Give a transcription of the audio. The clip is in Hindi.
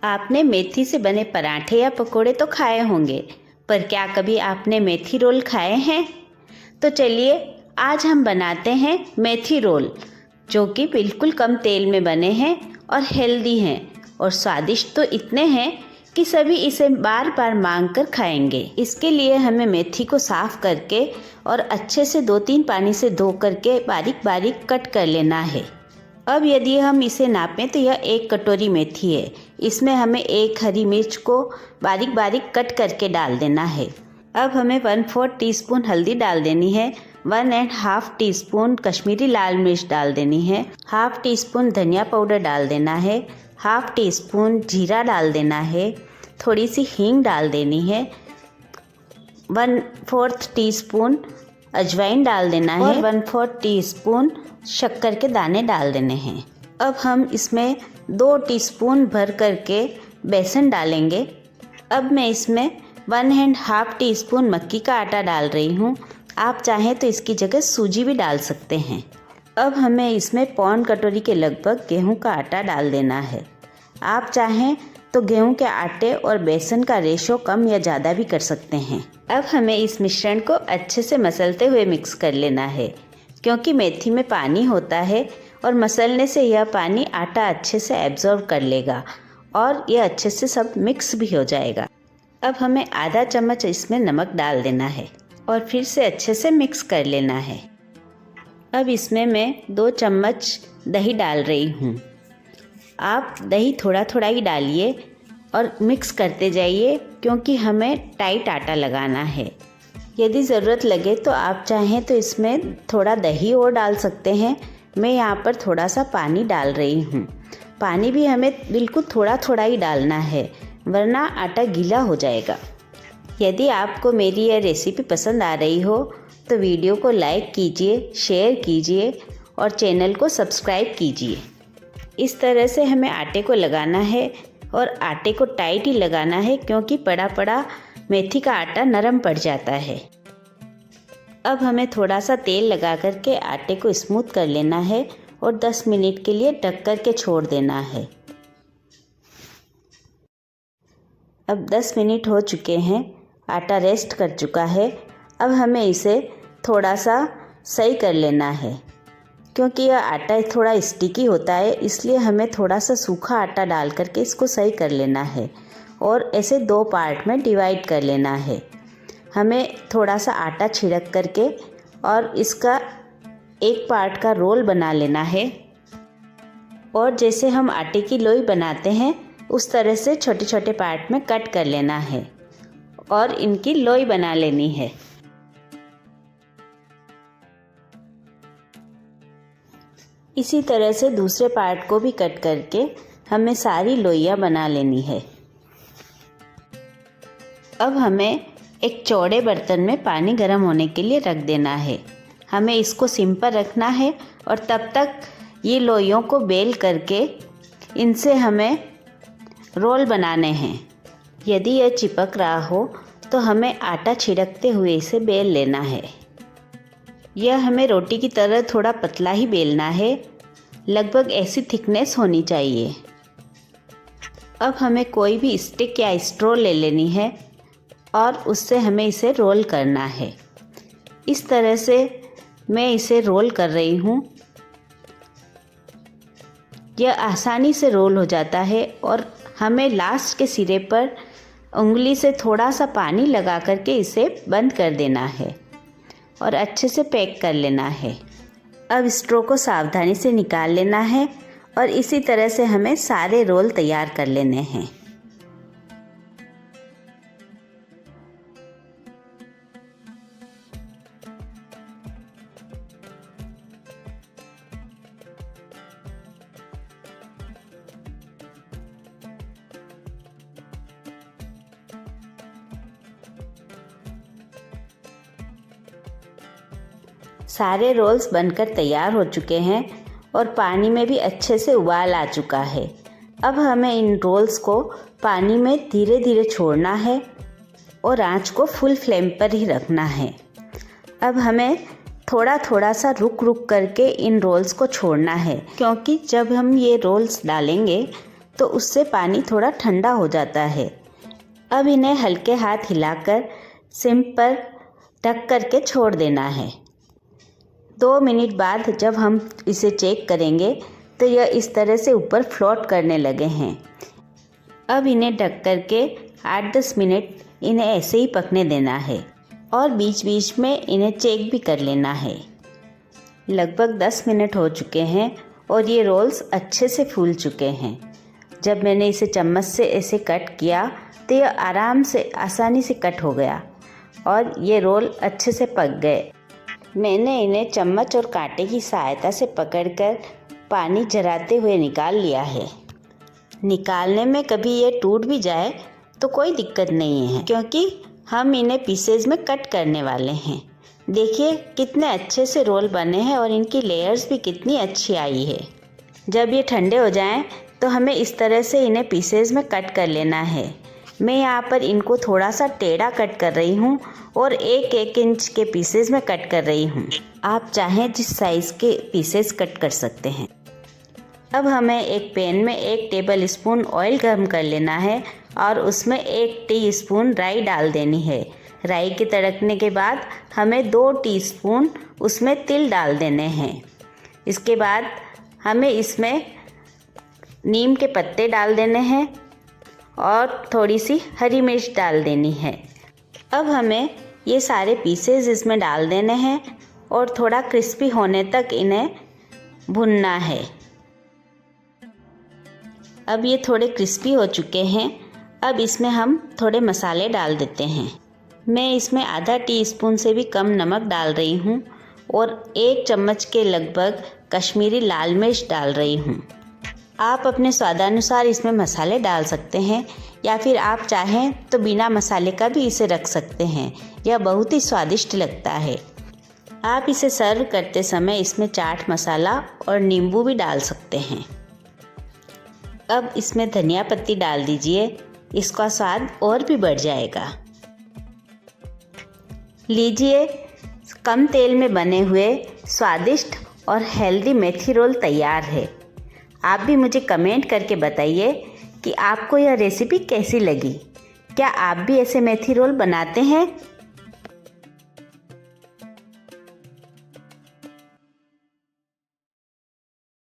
आपने मेथी से बने पराठे या पकोड़े तो खाए होंगे, पर क्या कभी आपने मेथी रोल खाए हैं? तो चलिए आज हम बनाते हैं मेथी रोल, जो कि बिल्कुल कम तेल में बने हैं और हेल्दी हैं और स्वादिष्ट तो इतने हैं कि सभी इसे बार बार मांग कर खाएंगे। इसके लिए हमें मेथी को साफ़ करके और अच्छे से 2-3 पानी से धो करके बारीक बारीक कट कर लेना है। अब यदि हम इसे नापें तो यह 1 कटोरी मेथी है। इसमें हमें 1 हरी मिर्च को बारीक बारीक कट करके डाल देना है। अब हमें 1/4 टीस्पून हल्दी डाल देनी है, 1½ टीस्पून कश्मीरी लाल मिर्च डाल देनी है, ½ टीस्पून धनिया पाउडर डाल देना है, ½ टीस्पून जीरा डाल देना है, थोड़ी सी हींग डाल देनी है, 1/4 टीस्पून अजवाइन डाल देना है और 1/4 टीस्पून शक्कर के दाने डाल देने हैं। अब हम इसमें 2 टीस्पून भर करके बेसन डालेंगे। अब मैं इसमें 1½ टीस्पून मक्की का आटा डाल रही हूँ। आप चाहें तो इसकी जगह सूजी भी डाल सकते हैं। अब हमें इसमें 1/4 कटोरी के लगभग गेहूं का आटा डाल देना है। आप चाहें तो गेहूं के आटे और बेसन का रेशो कम या ज़्यादा भी कर सकते हैं। अब हमें इस मिश्रण को अच्छे से मसलते हुए मिक्स कर लेना है, क्योंकि मेथी में पानी होता है और मसलने से यह पानी आटा अच्छे से एब्जॉर्ब कर लेगा और यह अच्छे से सब मिक्स भी हो जाएगा। अब हमें आधा चम्मच इसमें नमक डाल देना है और फिर से अच्छे से मिक्स कर लेना है। अब इसमें मैं 2 चम्मच दही डाल रही हूँ। आप दही थोड़ा थोड़ा ही डालिए और मिक्स करते जाइए, क्योंकि हमें टाइट आटा लगाना है। यदि ज़रूरत लगे तो आप चाहें तो इसमें थोड़ा दही और डाल सकते हैं। मैं यहाँ पर थोड़ा सा पानी डाल रही हूँ। पानी भी हमें बिल्कुल थोड़ा थोड़ा ही डालना है, वरना आटा गीला हो जाएगा। यदि आपको मेरी यह रेसिपी पसंद आ रही हो तो वीडियो को लाइक कीजिए, शेयर कीजिए और चैनल को सब्सक्राइब कीजिए। इस तरह से हमें आटे को लगाना है और आटे को टाइट ही लगाना है, क्योंकि पड़ा पड़ा मेथी का आटा नरम पड़ जाता है। अब हमें थोड़ा सा तेल लगा करके आटे को स्मूथ कर लेना है और 10 मिनट के लिए ढक कर के छोड़ देना है। अब 10 मिनट हो चुके हैं, आटा रेस्ट कर चुका है। अब हमें इसे थोड़ा सा सही कर लेना है, क्योंकि यह आटा थोड़ा स्टिकी होता है, इसलिए हमें थोड़ा सा सूखा आटा डाल करके इसको सही कर लेना है और ऐसे 2 पार्ट में डिवाइड कर लेना है। हमें थोड़ा सा आटा छिड़क करके और इसका एक पार्ट का रोल बना लेना है और जैसे हम आटे की लोई बनाते हैं उस तरह से छोटे छोटे पार्ट में कट कर लेना है और इनकी लोई बना लेनी है। इसी तरह से दूसरे पार्ट को भी कट करके हमें सारी लोइयाँ बना लेनी है। अब हमें एक चौड़े बर्तन में पानी गर्म होने के लिए रख देना है। हमें इसको सिम पर रखना है और तब तक ये लोइयों को बेल करके इनसे हमें रोल बनाने हैं। यदि यह चिपक रहा हो तो हमें आटा छिड़कते हुए इसे बेल लेना है। यह हमें रोटी की तरह थोड़ा पतला ही बेलना है, लगभग ऐसी थिकनेस होनी चाहिए। अब हमें कोई भी स्टिक या स्ट्रॉ ले लेनी है और उससे हमें इसे रोल करना है। इस तरह से मैं इसे रोल कर रही हूँ। यह आसानी से रोल हो जाता है और हमें लास्ट के सिरे पर उंगली से थोड़ा सा पानी लगा करके इसे बंद कर देना है और अच्छे से पैक कर लेना है। अब स्ट्रो को सावधानी से निकाल लेना है और इसी तरह से हमें सारे रोल तैयार कर लेने हैं। सारे रोल्स बनकर तैयार हो चुके हैं और पानी में भी अच्छे से उबाल आ चुका है। अब हमें इन रोल्स को पानी में धीरे धीरे छोड़ना है और आंच को फुल फ्लेम पर ही रखना है। अब हमें थोड़ा थोड़ा सा रुक रुक करके इन रोल्स को छोड़ना है, क्योंकि जब हम ये रोल्स डालेंगे तो उससे पानी थोड़ा ठंडा हो जाता है। अब इन्हें हल्के हाथ हिलाकर सिम पर ढक करके छोड़ देना है। 2 मिनट बाद जब हम इसे चेक करेंगे तो यह इस तरह से ऊपर फ्लोट करने लगे हैं। अब इन्हें ढक करके 8-10 मिनट इन्हें ऐसे ही पकने देना है और बीच बीच में इन्हें चेक भी कर लेना है। लगभग 10 मिनट हो चुके हैं और ये रोल्स अच्छे से फूल चुके हैं। जब मैंने इसे चम्मच से ऐसे कट किया तो यह आराम से आसानी से कट हो गया और ये रोल अच्छे से पक गए। मैंने इन्हें चम्मच और कांटे की सहायता से पकड़कर पानी झराते हुए निकाल लिया है। निकालने में कभी ये टूट भी जाए तो कोई दिक्कत नहीं है, क्योंकि हम इन्हें पीसेज में कट करने वाले हैं। देखिए कितने अच्छे से रोल बने हैं और इनकी लेयर्स भी कितनी अच्छी आई है। जब ये ठंडे हो जाएं तो हमें इस तरह से इन्हें पीसेज में कट कर लेना है। मैं यहाँ पर इनको थोड़ा सा टेढ़ा कट कर रही हूँ और 1-1 इंच के पीसेज में कट कर रही हूँ। आप चाहें जिस साइज़ के पीसेज कट कर सकते हैं। अब हमें एक पैन में 1 टेबल स्पून ऑयल गर्म कर लेना है और उसमें 1 टीस्पून राई डाल देनी है। राई के तड़कने के बाद हमें 2 टीस्पून उसमें तिल डाल देने हैं। इसके बाद हमें इसमें नीम के पत्ते डाल देने हैं और थोड़ी सी हरी मिर्च डाल देनी है। अब हमें ये सारे पीसेस इसमें डाल देने हैं और थोड़ा क्रिस्पी होने तक इन्हें भुनना है। अब ये थोड़े क्रिस्पी हो चुके हैं। अब इसमें हम थोड़े मसाले डाल देते हैं। मैं इसमें आधा टीस्पून से भी कम नमक डाल रही हूँ और 1 चम्मच के लगभग कश्मीरी लाल मिर्च डाल रही हूँ। आप अपने स्वादानुसार इसमें मसाले डाल सकते हैं या फिर आप चाहें तो बिना मसाले का भी इसे रख सकते हैं। यह बहुत ही स्वादिष्ट लगता है। आप इसे सर्व करते समय इसमें चाट मसाला और नींबू भी डाल सकते हैं। अब इसमें धनिया पत्ती डाल दीजिए, इसका स्वाद और भी बढ़ जाएगा। लीजिए, कम तेल में बने हुए स्वादिष्ट और हेल्दी मेथी रोल तैयार है। आप भी मुझे कमेंट करके बताइए कि आपको यह रेसिपी कैसी लगी। क्या आप भी ऐसे मेथी रोल बनाते हैं?